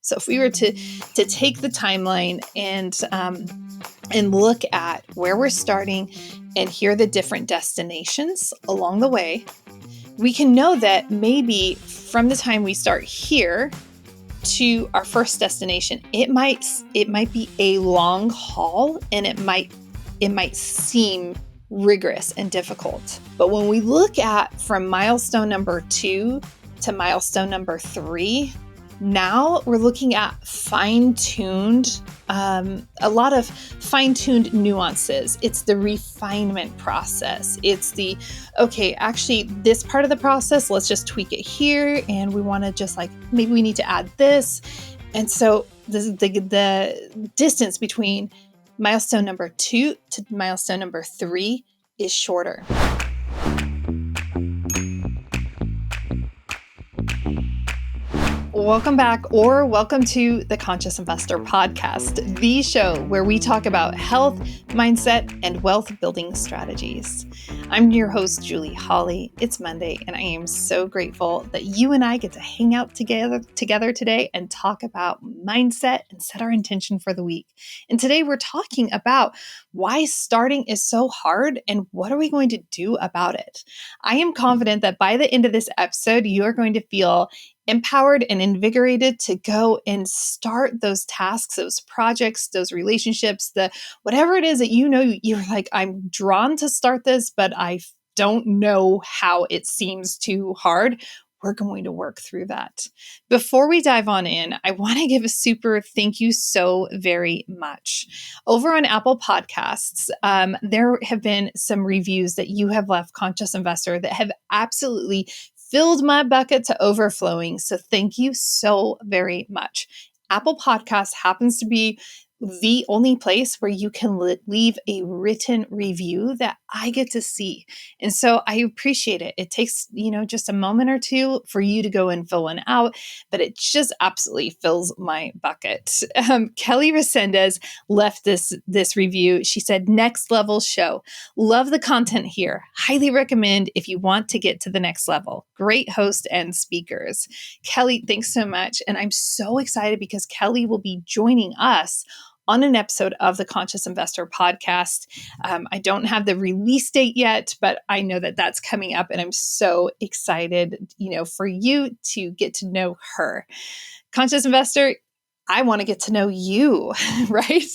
So if we were to take the timeline and look at where we're starting and here are the different destinations along the way, we can know that maybe from the time we start here to our first destination, it might be a long haul, and it might seem rigorous and difficult. But when we look at from milestone number 2 to milestone number 3, now we're looking at fine-tuned, a lot of fine-tuned nuances. It's the refinement process. It's the, okay, actually this part of the process, let's just tweak it here. And we want to just maybe we need to add this. And so the distance between milestone number 2 to milestone number 3 is shorter. Welcome back, or welcome to the Conscious Investor Podcast, the show where we talk about health, mindset, and wealth building strategies. I'm your host, Julie Holly. It's Monday, and I am so grateful that you and I get to hang out together today and talk about mindset and set our intention for the week. And today we're talking about why starting is so hard and what are we going to do about it. I am confident that by the end of this episode, you are going to feel empowered and invigorated to go and start those tasks, those projects, those relationships, whatever it is that you're like, I'm drawn to start this, but I don't know how. It seems too hard. We're going to work through that. Before we dive on in, I want to give a super thank you so very much. Over on Apple Podcasts, there have been some reviews that you have left, Conscious Investor, that have absolutely filled my bucket to overflowing. So thank you so very much. Apple Podcasts happens to be the only place where you can leave a written review that I get to see. And so I appreciate it. It takes, just a moment or two for you to go and fill one out, but it just absolutely fills my bucket. Kelly Resendez left this review. She said, "Next level show. Love the content here. Highly recommend if you want to get to the next level. Great host and speakers." Kelly, thanks so much. And I'm so excited because Kelly will be joining us on an episode of the Conscious Investor Podcast. I don't have the release date yet, but I know that that's coming up, and I'm so excited, for you to get to know her. Conscious Investor, I want to get to know you, right?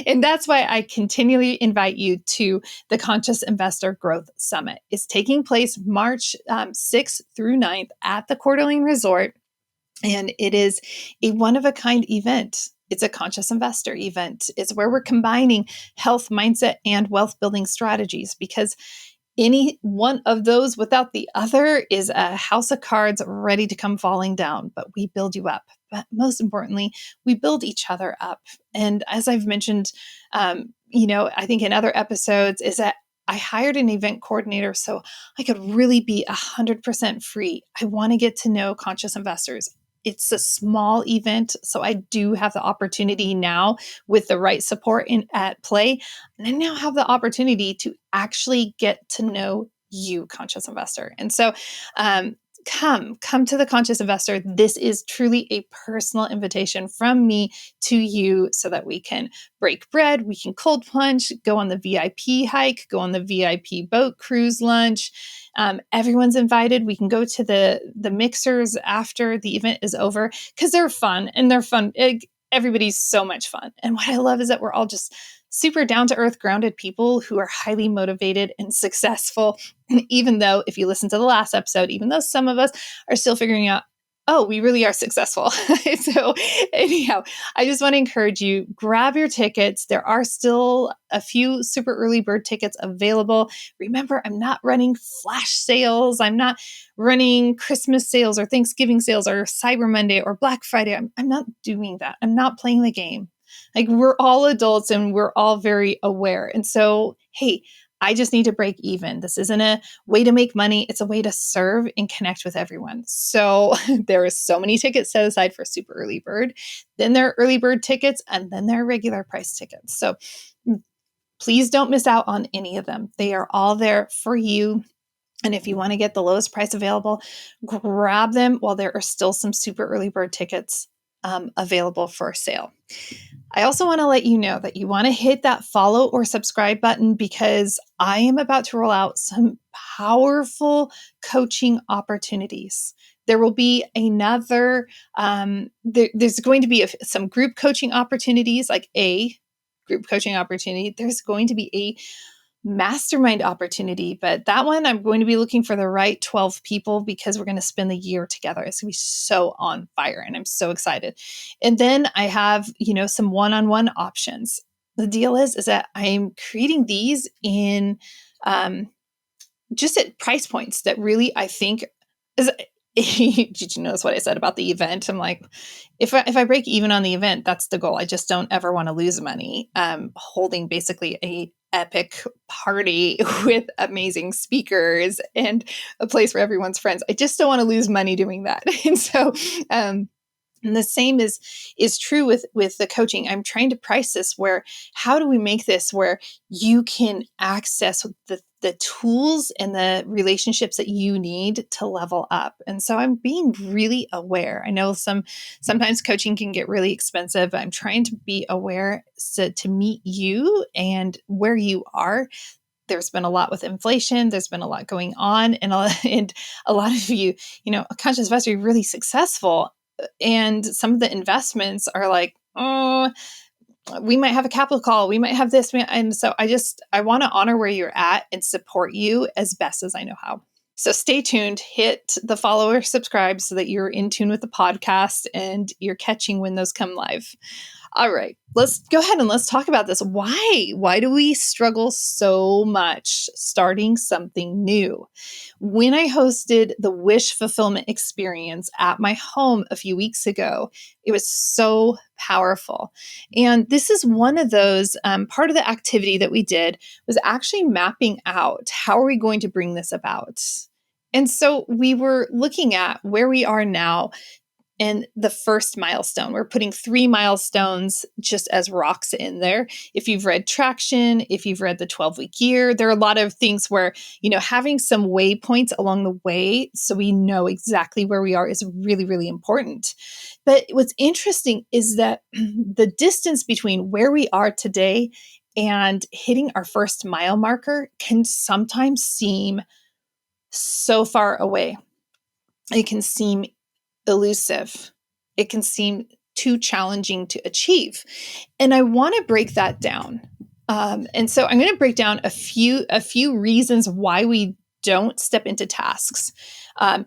And that's why I continually invite you to the Conscious Investor Growth Summit. It's taking place March 6th through 9th at the Coeur d'Alene Resort, and it is a one-of-a-kind event. It's a Conscious Investor event. It's where we're combining health, mindset, and wealth building strategies, because any one of those without the other is a house of cards ready to come falling down. But we build you up. But most importantly, we build each other up. And as I've mentioned, I think in other episodes, is that I hired an event coordinator so I could really be 100% free. I want to get to know conscious investors. It's a small event, so I do have the opportunity now with the right support at play. And I now have the opportunity to actually get to know you, conscious investor. And so come to the Conscious Investor. This is truly a personal invitation from me to you so that we can break bread, we can cold plunge, go on the VIP hike, go on the VIP boat cruise lunch. Everyone's invited. We can go to the mixers after the event is over because they're fun and they're fun. Everybody's so much fun. And what I love is that we're all just super down-to-earth, grounded people who are highly motivated and successful. And even though, if you listen to the last episode, even though some of us are still figuring out, oh, we really are successful. So anyhow, I just want to encourage you, grab your tickets. There are still a few super early bird tickets available. Remember, I'm not running flash sales. I'm not running Christmas sales or Thanksgiving sales or Cyber Monday or Black Friday. I'm not doing that. I'm not playing the game. We're all adults and we're all very aware. And so, hey, I just need to break even. This isn't a way to make money. It's a way to serve and connect with everyone. So there are so many tickets set aside for super early bird. Then there are early bird tickets, and then there are regular price tickets. So please don't miss out on any of them. They are all there for you. And if you want to get the lowest price available, grab them while there are still some super early bird tickets available for sale. I also want to let you know that you want to hit that follow or subscribe button because I am about to roll out some powerful coaching opportunities. There will be another, there's going to be some group coaching opportunities, like a group coaching opportunity. There's going to be a mastermind opportunity, but that one I'm going to be looking for the right 12 people because we're going to spend the year together. It's going to be so on fire and I'm so excited. And then I have, some one-on-one options. The deal is that I'm creating these in just at price points that really I think is. Did you notice what I said about the event? I'm like, if I break even on the event, that's the goal. I just don't ever want to lose money. Holding basically a epic party with amazing speakers and a place for everyone's friends. I just don't want to lose money doing that. And so, and the same is true with the coaching. I'm trying to price this where, how do we make this where you can access the tools and the relationships that you need to level up? And so I'm being really aware. I know sometimes coaching can get really expensive. I'm trying to be aware to meet you and where you are. There's been a lot with inflation. There's been a lot going on, and a lot of you, a conscious investor, you're really successful. And some of the investments are like, oh, we might have a capital call. We might have this. And so I want to honor where you're at and support you as best as I know how. So stay tuned, hit the follow or subscribe so that you're in tune with the podcast and you're catching when those come live. All right, let's go ahead and let's talk about this. Why do we struggle so much starting something new? When I hosted the Wish Fulfillment Experience at my home a few weeks ago, it was so powerful. And this is one of those, part of the activity that we did was actually mapping out, how are we going to bring this about? And so we were looking at where we are now. And the first milestone, we're putting 3 milestones just as rocks in there. If you've read Traction, if you've read the 12-week year, there are a lot of things where, having some waypoints along the way so we know exactly where we are is really, really important. But what's interesting is that the distance between where we are today and hitting our first mile marker can sometimes seem so far away. It can seem elusive. It can seem too challenging to achieve. And I want to break that down. And so I'm going to break down a few reasons why we don't step into tasks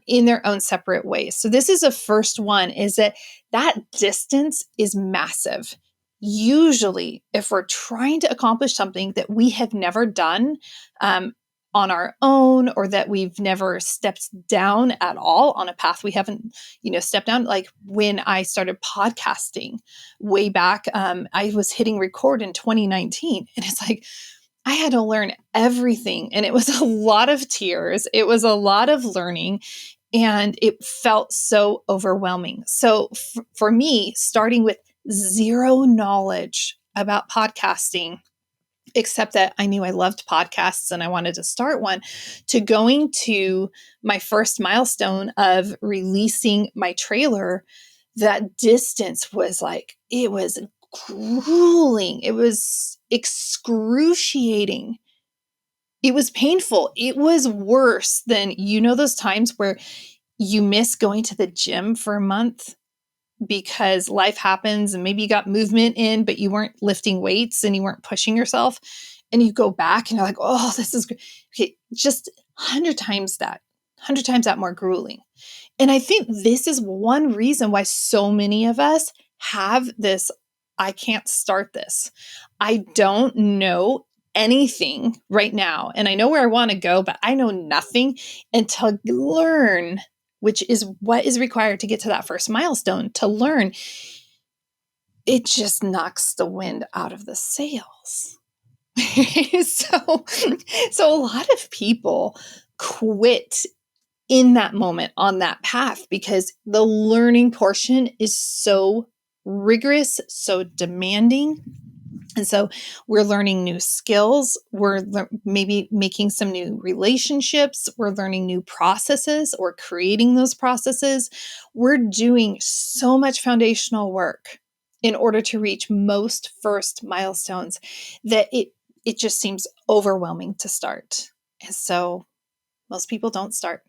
in their own separate ways. So this is a first one, is that distance is massive. Usually, if we're trying to accomplish something that we have never done, on our own, or that we've never stepped down at all on a path we haven't, stepped down. Like when I started podcasting way back, I was hitting record in 2019, and it's like, I had to learn everything. And it was a lot of tears. It was a lot of learning, and it felt so overwhelming. So for me, starting with zero knowledge about podcasting, except that I knew I loved podcasts and I wanted to start one, to going to my first milestone of releasing my trailer, that distance was like, it was grueling. It was excruciating. It was painful. It was worse than, those times where you miss going to the gym for a month because life happens and maybe you got movement in, but you weren't lifting weights and you weren't pushing yourself. And you go back and you're like, oh, this is great. Okay, just 100 times that more grueling. And I think this is one reason why so many of us have this, I can't start this. I don't know anything right now. And I know where I want to go, but I know nothing until learn, which is what is required to get to that first milestone, to learn. It just knocks the wind out of the sails. So a lot of people quit in that moment on that path because the learning portion is so rigorous, so demanding. And so we're learning new skills. We're maybe making some new relationships. We're learning new processes or creating those processes. We're doing so much foundational work in order to reach most first milestones that it just seems overwhelming to start. And so most people don't start,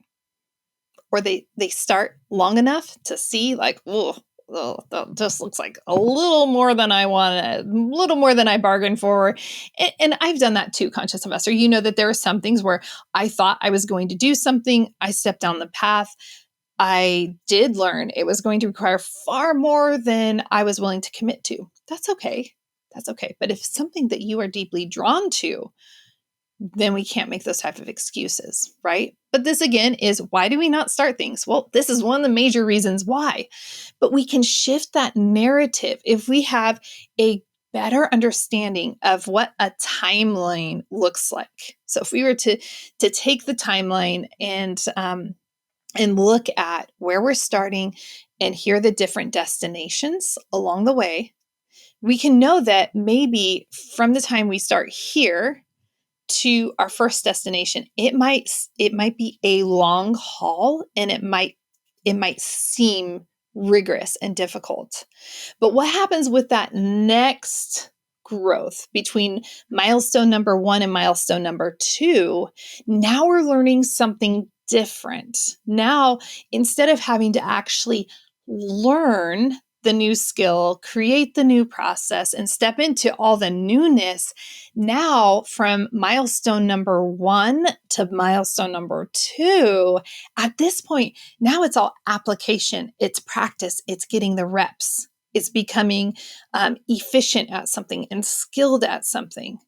or they start long enough to see like, oh, that just looks like a little more than I wanted, a little more than I bargained for. And I've done that too, conscious investor. You know that there are some things where I thought I was going to do something. I stepped down the path. I did learn it was going to require far more than I was willing to commit to. That's okay. That's okay. But if something that you are deeply drawn to, then we can't make those type of excuses, right? But this again is, why do we not start things? Well, this is one of the major reasons why. But we can shift that narrative if we have a better understanding of what a timeline looks like. So if we were to take the timeline and look at where we're starting and here are the different destinations along the way, we can know that maybe from the time we start here to our first destination, it might be a long haul, and it might seem rigorous and difficult. But what happens with that next growth between milestone number 1 and milestone number 2? Now we're learning something different. Now, instead of having to actually learn the new skill, create the new process, and step into all the newness, now from milestone number 1 to milestone number 2, at this point, now it's all application, it's practice, it's getting the reps, it's becoming efficient at something and skilled at something.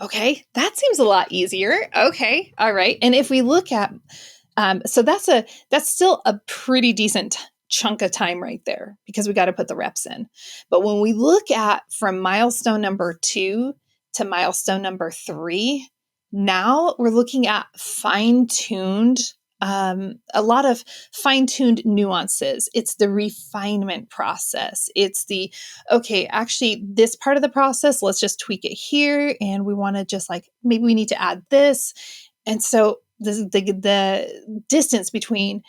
Okay, that seems a lot easier. Okay, all right. And if we look at, so that's still a pretty decent chunk of time right there, because we got to put the reps in. But when we look at from milestone number 2 to milestone number 3, now we're looking at fine-tuned, a lot of fine-tuned nuances. It's the refinement process. It's the, okay, actually this part of the process, let's just tweak it here. And we want to just like, maybe we need to add this. And so the distance between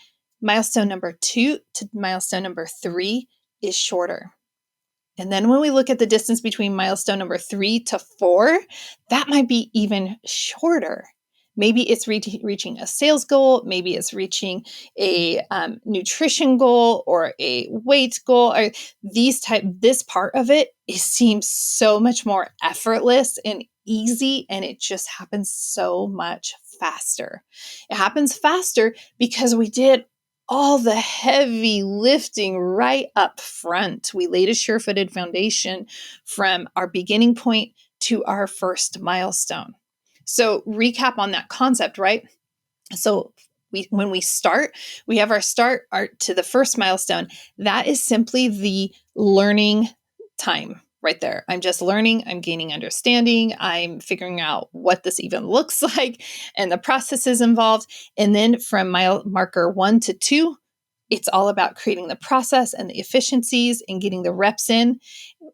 milestone number 2 to milestone number 3 is shorter. And then when we look at the distance between milestone number 3 to 4, that might be even shorter. Maybe it's reaching a sales goal. Maybe it's reaching a nutrition goal or a weight goal. Or this part of it seems so much more effortless and easy, and it just happens so much faster. It happens faster because we did all the heavy lifting right up front. We laid a sure-footed foundation from our beginning point to our first milestone. So recap on that concept, right? So when we start, we have our start to the first milestone. That is simply the learning time right there. I'm just learning, I'm gaining understanding, I'm figuring out what this even looks like and the processes involved. And then from mile marker 1 to 2, it's all about creating the process and the efficiencies and getting the reps in.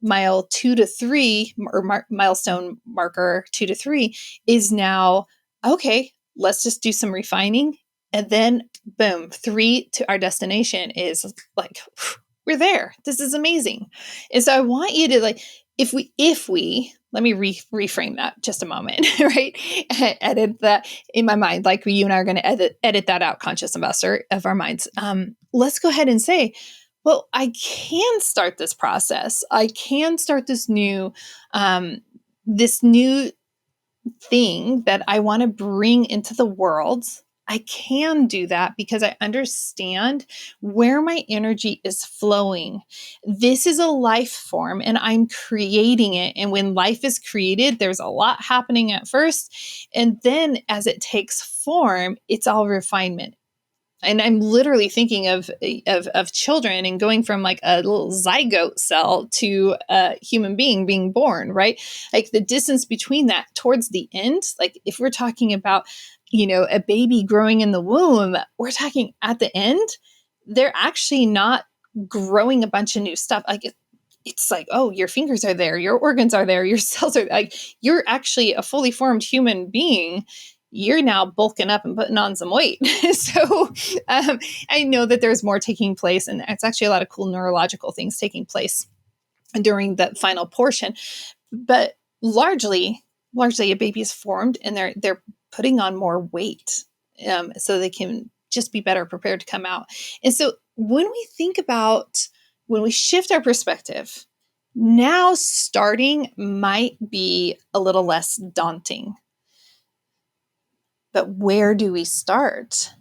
Mile 2 to 3, or milestone marker 2 to 3, is now, okay, let's just do some refining. And then boom, 3 to our destination is like, we're there. This is amazing. And so I want you to like, if we let me reframe that just a moment, right? Edit that in my mind, like you and I are going to edit that out, conscious investor of our minds. Let's go ahead and say, well, I can start this process. I can start this new thing that I want to bring into the world. I can do that because I understand where my energy is flowing. This is a life form and I'm creating it. And when life is created, there's a lot happening at first. And then as it takes form, it's all refinement. And I'm literally thinking of children and going from like a little zygote cell to a human being born, right? Like the distance between that towards the end, like if we're talking about, a baby growing in the womb, we're talking at the end, they're actually not growing a bunch of new stuff. Like it's like, oh, your fingers are there, your organs are there, your cells are like, you're actually a fully formed human being. You're now bulking up and putting on some weight. So I know that there's more taking place, and it's actually a lot of cool neurological things taking place during the final portion. But largely a baby is formed and they're putting on more weight, so they can just be better prepared to come out. And so when we shift our perspective, now starting might be a little less daunting. But where do we start?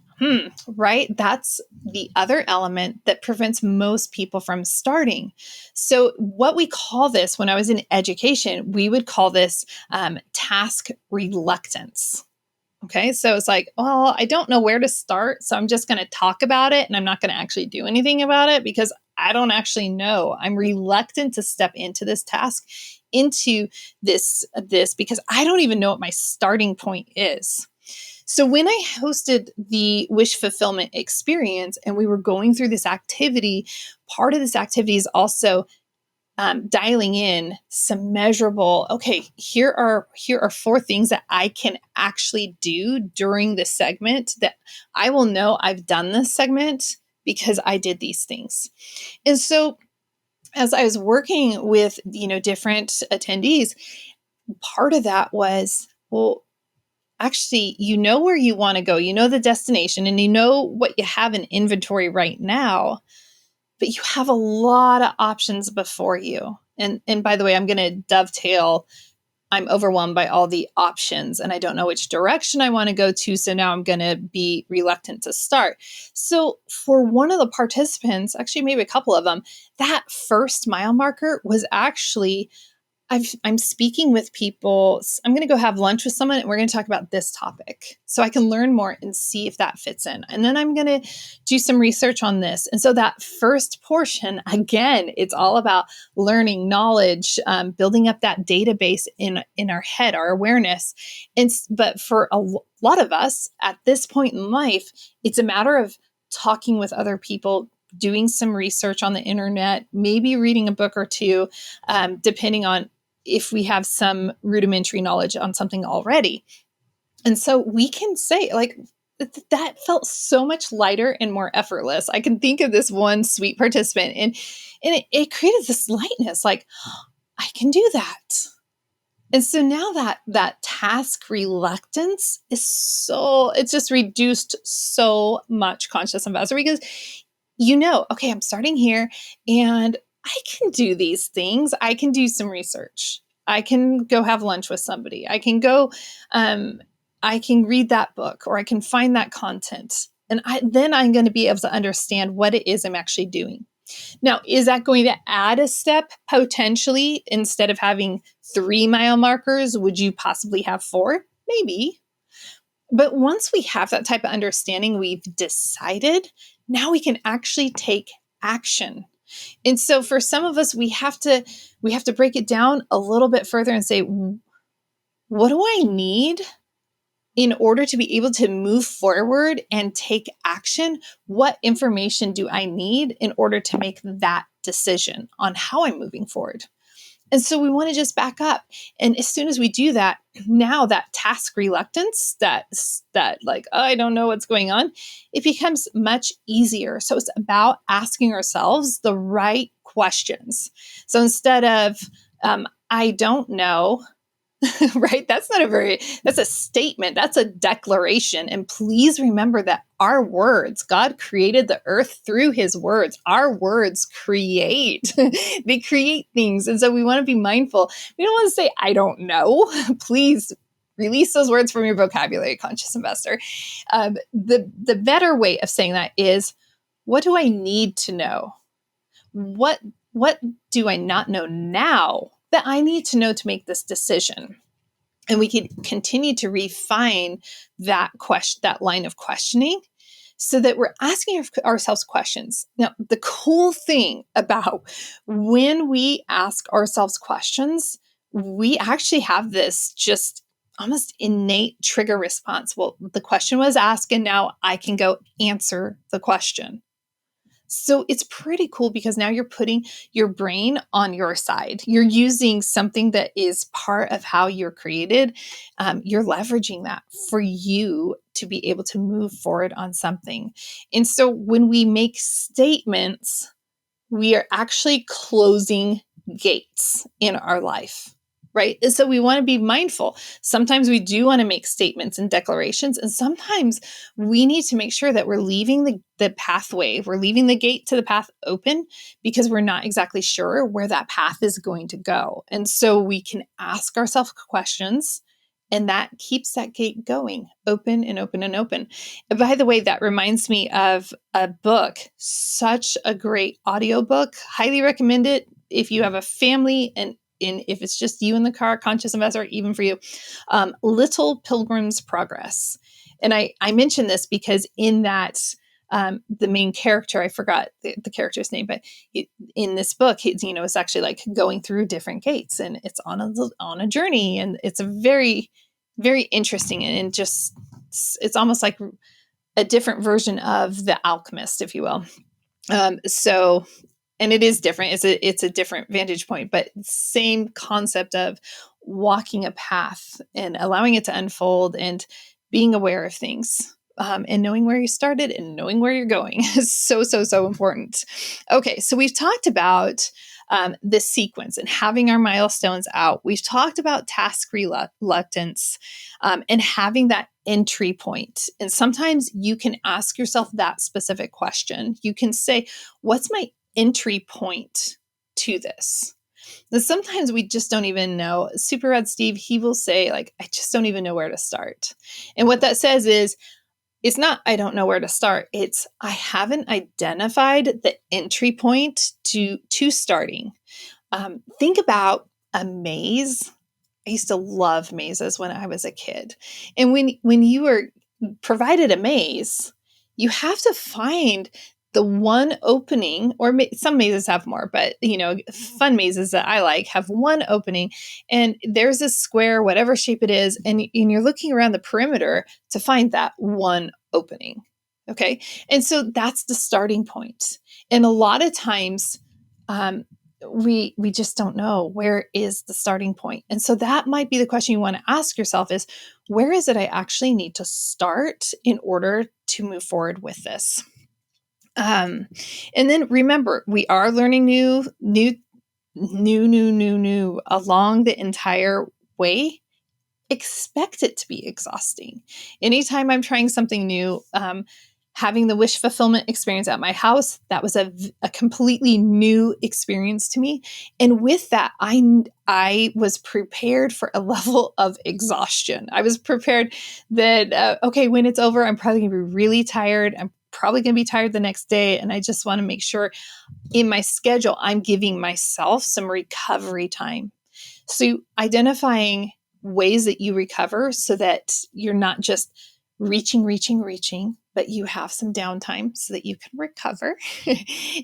Right? That's the other element that prevents most people from starting. So what we call this, when I was in education, we would call this task reluctance. Okay. So it's like, well, I don't know where to start. So I'm just going to talk about it and I'm not going to actually do anything about it because I don't actually know. I'm reluctant to step into this task, into this because I don't even know what my starting point is. So when I hosted the wish fulfillment experience and we were going through this activity, part of this activity is also dialing in some measurable, okay, here are 4 things that I can actually do during this segment that I will know I've done this segment because I did these things. And so as I was working with, different attendees, part of that was, well, actually, you know where you want to go, you know the destination, and you know what you have in inventory right now, but you have a lot of options before you. And by the way, I'm going to dovetail. I'm overwhelmed by all the options and I don't know which direction I want to go to. So now I'm going to be reluctant to start. So for one of the participants, actually maybe a couple of them, that first mile marker was actually, I'm speaking with people. I'm going to go have lunch with someone and we're going to talk about this topic so I can learn more and see if that fits in. And then I'm going to do some research on this. And so that first portion, again, it's all about learning knowledge, building up that database in our head, our awareness. But for a lot of us at this point in life, it's a matter of talking with other people, doing some research on the internet, maybe reading a book or two, depending on if we have some rudimentary knowledge on something already. And so we can say, like, that felt so much lighter and more effortless. I can think of this one sweet participant and it created this lightness, like, I can do that. And so now that task reluctance it's just reduced so much, conscious investor, because okay, I'm starting here and I can do these things. I can do some research. I can go have lunch with somebody. I can go, I can read that book or I can find that content. And then I'm going to be able to understand what it is I'm actually doing. Now, is that going to add a step potentially? Instead of having 3 mile markers, would you possibly have 4? Maybe. But once we have that type of understanding, we've decided, now we can actually take action. And so for some of us, we have to break it down a little bit further and say, what do I need in order to be able to move forward and take action? What information do I need in order to make that decision on how I'm moving forward? And so we want to just back up. And as soon as we do that, now that task reluctance, that like, oh, I don't know what's going on, it becomes much easier. So it's about asking ourselves the right questions. So instead of, I don't know, right? That's a statement. That's a declaration. And please remember that our words, God created the earth through his words. Our words create, they create things. And so we want to be mindful. We don't want to say, I don't know. Please release those words from your vocabulary, conscious investor. The better way of saying that is, what do I need to know? What do I not know now that I need to know to make this decision? And we can continue to refine that line of questioning so that we're asking ourselves questions. Now, the cool thing about when we ask ourselves questions, we actually have this just almost innate trigger response. Well, the question was asked and now I can go answer the question. So it's pretty cool because now you're putting your brain on your side. You're using something that is part of how you're created. You're leveraging that for you to be able to move forward on something. And so when we make statements, we are actually closing gates in our life, right? And so we want to be mindful. Sometimes we do want to make statements and declarations, and sometimes we need to make sure that we're leaving the pathway, we're leaving the gate to the path open because we're not exactly sure where that path is going to go. And so we can ask ourselves questions. And that keeps that gate going open and open and open. And by the way, that reminds me of a book, such a great audiobook. Highly recommend it if you have a family and if it's just you in the car, conscious investor, even for you. Little Pilgrim's Progress. And I mention this because in that, the main character, I forgot the character's name, but in this book, it's actually like going through different gates, and it's on a journey, and it's a very, very interesting, and just it's almost like a different version of The Alchemist, if you will. And it is different. It's a different vantage point, but same concept of walking a path and allowing it to unfold and being aware of things. And knowing where you started and knowing where you're going is so, so, so important. Okay, so we've talked about the sequence and having our milestones out. We've talked about task reluctance and having that entry point. And sometimes you can ask yourself that specific question. You can say, what's my entry point to this? And sometimes we just don't even know. Super Red Steve, he will say, like, I just don't even know where to start. And what that says is, it's not, I don't know where to start. It's, I haven't identified the entry point to starting. Think about a maze. I used to love mazes when I was a kid. And when you were provided a maze, you have to find the one opening, or some mazes have more, but fun mazes that I like have one opening, and there's a square, whatever shape it is, and you're looking around the perimeter to find that one opening. Okay. And so that's the starting point. And a lot of times, we just don't know where is the starting point. And so that might be the question you want to ask yourself is, where is it I actually need to start in order to move forward with this? And then remember, we are learning new along the entire way. Expect it to be exhausting. Anytime I'm trying something new, having the wish fulfillment experience at my house, that was a completely new experience to me. And with that, I was prepared for a level of exhaustion. I was prepared that, okay, when it's over, I'm probably going to be really tired. I'm probably going to be tired the next day. And I just want to make sure in my schedule, I'm giving myself some recovery time. So identifying ways that you recover so that you're not just reaching, but you have some downtime so that you can recover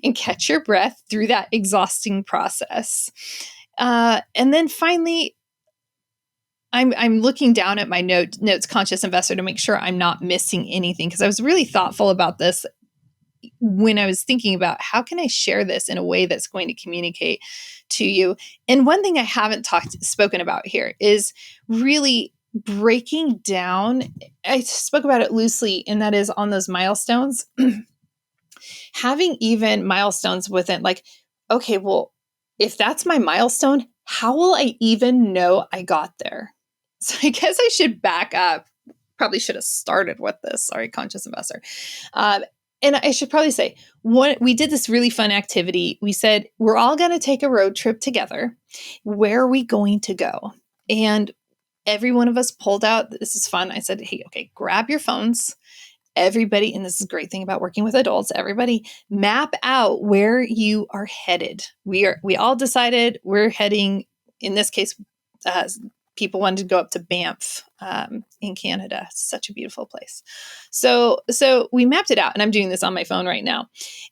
and catch your breath through that exhausting process. And then finally, I'm looking down at my notes, conscious investor, to make sure I'm not missing anything, because I was really thoughtful about this when I was thinking about how can I share this in a way that's going to communicate to you. And one thing I haven't spoken about here is really breaking down. I spoke about it loosely, and that is on those milestones, having even milestones within, like, okay, well, if that's my milestone, how will I even know I got there? So I guess I should back up. Probably should have started with this. Sorry, conscious investor. And I should probably say, we did this really fun activity. We said, we're all going to take a road trip together. Where are we going to go? And every one of us pulled out, this is fun. I said, hey, okay, grab your phones. Everybody, and this is a great thing about working with adults, everybody map out where you are headed. We all decided we're heading, in this case, people wanted to go up to Banff in Canada. Such a beautiful place. So we mapped it out, and I'm doing this on my phone right now.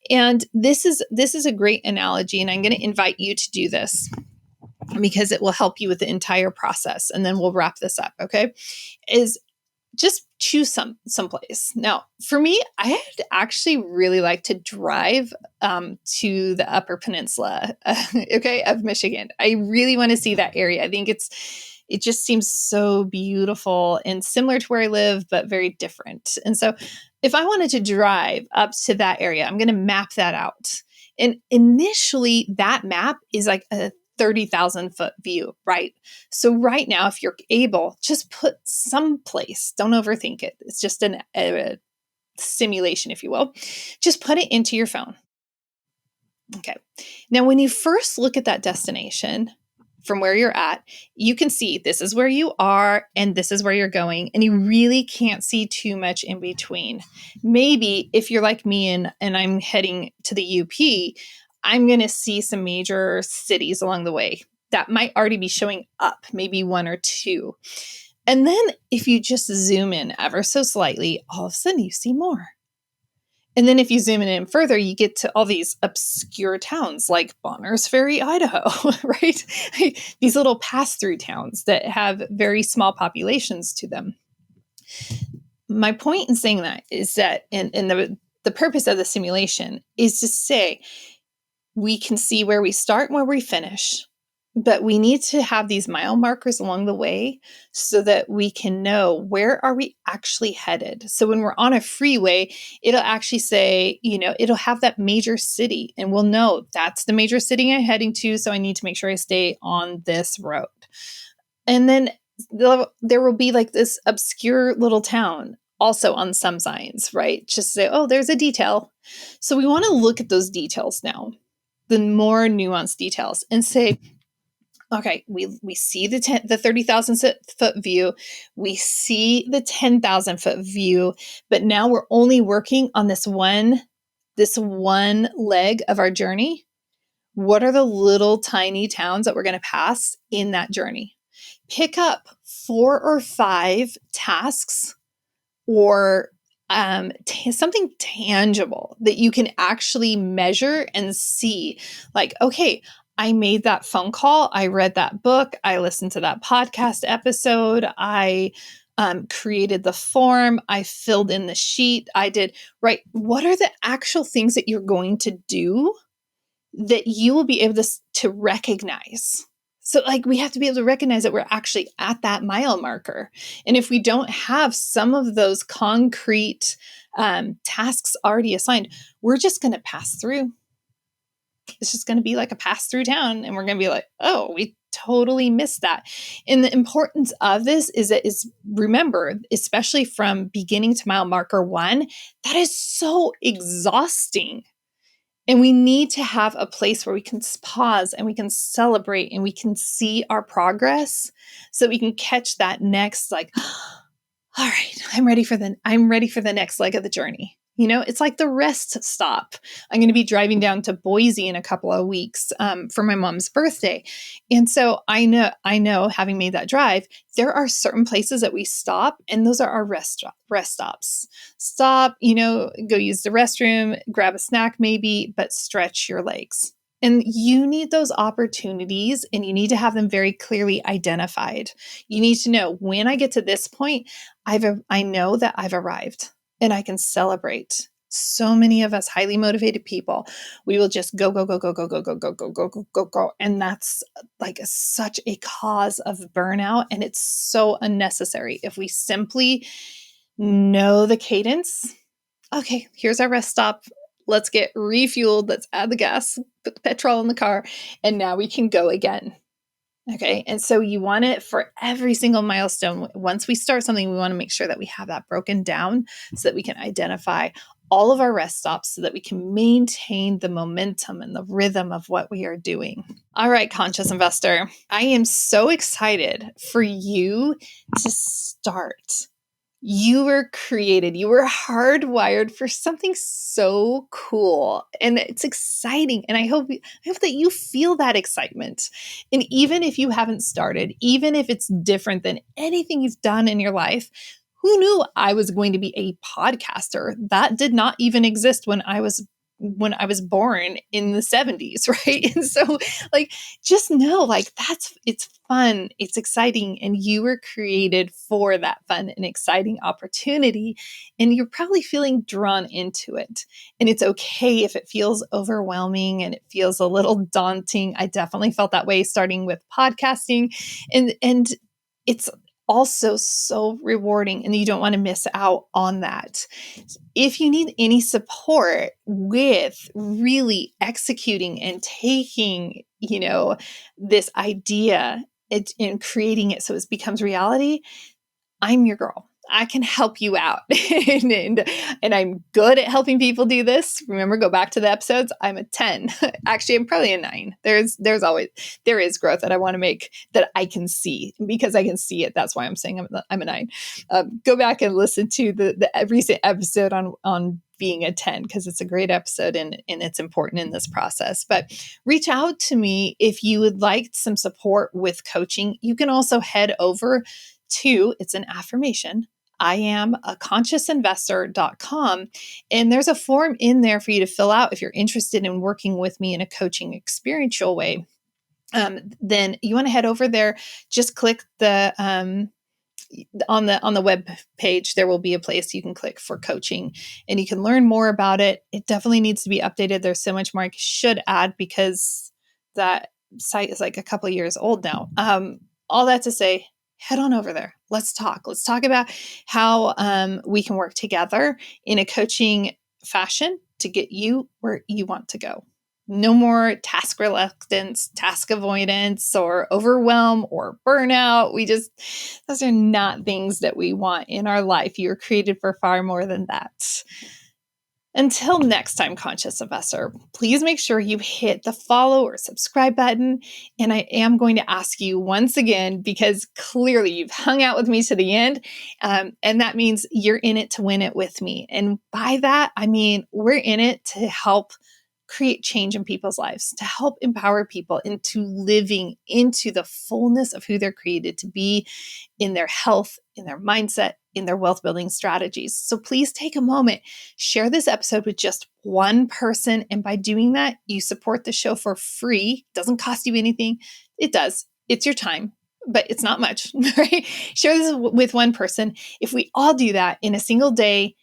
And this is a great analogy, and I'm going to invite you to do this because it will help you with the entire process. And then we'll wrap this up. Okay. just choose someplace. Now, for me, I'd actually really like to drive to the Upper Peninsula, okay, of Michigan. I really want to see that area. I think it just seems so beautiful and similar to where I live, but very different. And so, if I wanted to drive up to that area, I'm going to map that out. And initially, that map is like a 30,000 foot view, right? So right now, if you're able, just put someplace, don't overthink it. It's just a simulation, if you will. Just put it into your phone. Okay. Now, when you first look at that destination from where you're at, you can see this is where you are and this is where you're going. And you really can't see too much in between. Maybe if you're like me and I'm heading to the UP, I'm going to see some major cities along the way that might already be showing up, maybe one or two. And then if you just zoom in ever so slightly, all of a sudden you see more. And then if you zoom in further, you get to all these obscure towns like Bonners Ferry, Idaho, right? These little pass-through towns that have very small populations to them. My point in saying that is that, and the purpose of the simulation is to say, we can see where we start and where we finish, but we need to have these mile markers along the way so that we can know where are we actually headed. So when we're on a freeway, it'll actually say, it'll have that major city and we'll know that's the major city I'm heading to. So I need to make sure I stay on this road. And then there will be like this obscure little town also on some signs, right? Just say, oh, there's a detail. So we want to look at those details now, the more nuanced details, and say, okay, we see the 30,000 foot view, we see the 10,000 foot view, but now we're only working on this one leg of our journey. What are the little tiny towns that we're going to pass in that journey? Pick up 4 or 5 tasks or something tangible that you can actually measure and see. Like, okay, I made that phone call. I read that book. I listened to that podcast episode. I created the form. I filled in the sheet. I did, right? What are the actual things that you're going to do that you will be able to recognize? So like we have to be able to recognize that we're actually at that mile marker. And if we don't have some of those concrete tasks already assigned, we're just going to pass through. It's just going to be like a pass through town. And we're going to be like, oh, we totally missed that. And the importance of this remember, especially from beginning to mile marker 1, that is so exhausting. And we need to have a place where we can pause and we can celebrate and we can see our progress so we can catch that next, like, all right, I'm ready for the next leg of the journey. It's like the rest stop. I'm going to be driving down to Boise in a couple of weeks for my mom's birthday. And so I know having made that drive, there are certain places that we stop, and those are our rest stops. Stop, go use the restroom, grab a snack maybe, but stretch your legs. And you need those opportunities, and you need to have them very clearly identified. You need to know, when I get to this point, I know that I've arrived and I can celebrate. So many of us highly motivated people, we will just go, go, go, go, go, go, go, go, go, go, go, go, go. And that's like such a cause of burnout. And it's so unnecessary. If we simply know the cadence, okay, here's our rest stop. Let's get refueled. Let's add the gas, put the petrol in the car, and now we can go again. Okay. And so you want it for every single milestone. Once we start something, we want to make sure that we have that broken down so that we can identify all of our rest stops so that we can maintain the momentum and the rhythm of what we are doing. All right, conscious investor, I am so excited for you to start. You were hardwired for something so cool, and it's exciting. And I hope that you feel that excitement. And even if you haven't started, even if it's different than anything you've done in your life, who knew I was going to be a podcaster? That did not even exist when I was when I was born in the 70s, right? And so like, just know like it's fun, it's exciting, and you were created for that fun and exciting opportunity. And you're probably feeling drawn into it. And it's okay if it feels overwhelming and it feels a little daunting. I definitely felt that way starting with podcasting. And it's also so rewarding, and you don't want to miss out on that. If you need any support with really executing and taking, this idea and creating it so it becomes reality, I'm your girl. I can help you out. and I'm good at helping people do this. Remember, go back to the episodes. I'm a 10. Actually, I'm probably a 9. There is growth that I want to make that I can see. And because I can see it, that's why I'm saying I'm a 9. Go back and listen to the recent episode on being a 10, because it's a great episode and it's important in this process. But reach out to me if you would like some support with coaching. You can also head over to, it's an affirmation, I am a consciousinvestor.com. And there's a form in there for you to fill out if you're interested in working with me in a coaching experiential way. Then you want to head over there, just click the on the web page, there will be a place you can click for coaching and you can learn more about it. It definitely needs to be updated. There's so much more I should add because that site is like a couple of years old now. All that to say, head on over there. Let's talk. Let's talk about how we can work together in a coaching fashion to get you where you want to go. No more task reluctance, task avoidance, or overwhelm or burnout. Those are not things that we want in our life. You're created for far more than that. Until next time, Conscious Investor, please make sure you hit the follow or subscribe button. And I am going to ask you once again, because clearly you've hung out with me to the end, and that means you're in it to win it with me. And by that, I mean, we're in it to help create change in people's lives, to help empower people into living into the fullness of who they're created to be in their health, in their mindset, in their wealth building strategies. So please take a moment, share this episode with just one person. And by doing that, you support the show for free. It doesn't cost you anything. It does. It's your time, but it's not much, right? Share this with one person. If we all do that in a single day,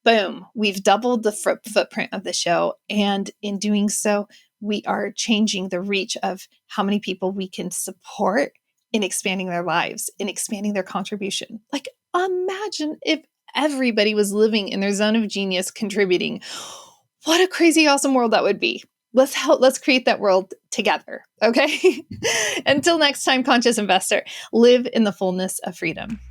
boom, we've doubled the footprint of the show. And in doing so, we are changing the reach of how many people we can support in expanding their lives, in expanding their contribution. Like, imagine if everybody was living in their zone of genius, contributing. What a crazy, awesome world that would be. Let's create that world together. Okay. Until next time, Conscious Investor, live in the fullness of freedom.